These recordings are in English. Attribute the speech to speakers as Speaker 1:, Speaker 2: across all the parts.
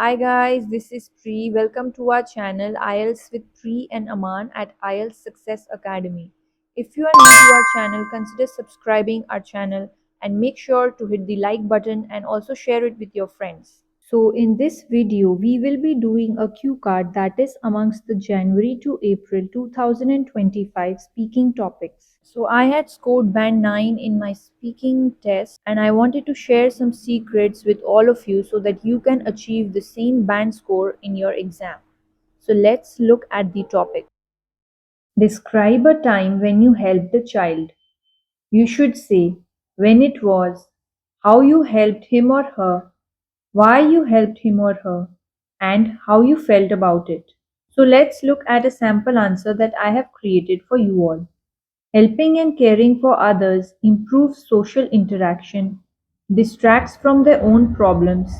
Speaker 1: Hi guys, this is Pri. Welcome to our channel IELTS with Pri and Aman at IELTS Success Academy. If you are new to our channel, consider subscribing our channel and make sure to hit the like button and also share it with your friends. So in this video, we will be doing a cue card that is amongst the January to April 2025 speaking topics. So I had scored band 9 in my speaking test and I wanted to share some secrets with all of you so that you can achieve the same band score in your exam. So let's look at the topic. Describe a time when you helped a child. You should say when it was, how you helped him or her, why you helped him or her, and how you felt about it. So let's look at a sample answer that I have created for you all. Helping and caring for others improves social interaction, distracts from their own problems,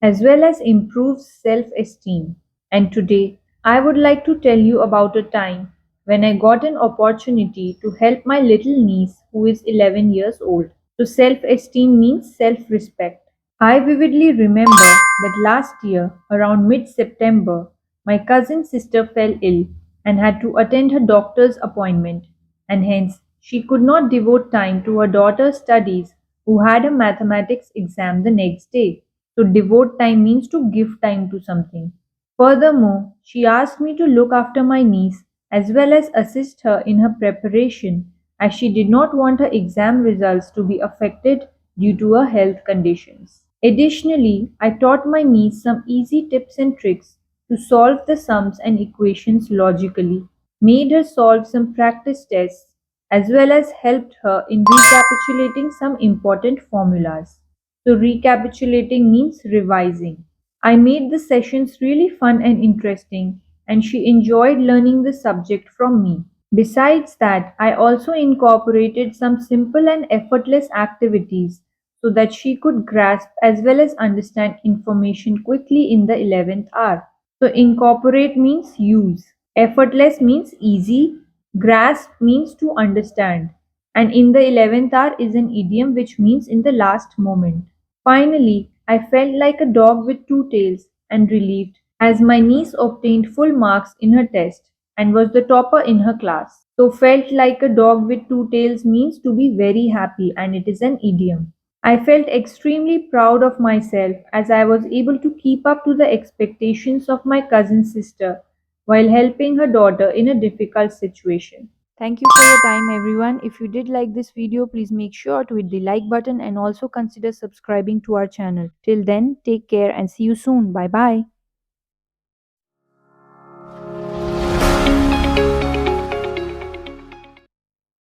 Speaker 1: as well as improves self esteem. And today, I would like to tell you about a time when I got an opportunity to help my little niece who is 11 years old. So, self esteem means self respect. I vividly remember that last year, around mid September, my cousin's sister fell ill and had to attend her doctor's appointment, and hence she could not devote time to her daughter's studies, who had a mathematics exam the next day. To devote time means to give time to something. Furthermore, she asked me to look after my niece as well as assist her in her preparation, as she did not want her exam results to be affected due to her health conditions. Additionally, I taught my niece some easy tips and tricks to solve the sums and equations logically, made her solve some practice tests, as well as helped her in recapitulating some important formulas. So, recapitulating means revising. I made the sessions really fun and interesting, and she enjoyed learning the subject from me. Besides that, I also incorporated some simple and effortless activities so that she could grasp as well as understand information quickly in the 11th hour. So, incorporate means use, effortless means easy, grasp means to understand, and in the 11th hour is an idiom which means in the last moment. Finally, I felt like a dog with two tails and relieved as my niece obtained full marks in her test and was the topper in her class. So, felt like a dog with two tails means to be very happy, and it is an idiom. I felt extremely proud of myself as I was able to keep up to the expectations of my cousin sister while helping her daughter in a difficult situation. Thank you for your time, everyone. If you did like this video, please make sure to hit the like button and also consider subscribing to our channel. Till then, take care and see you soon. Bye bye.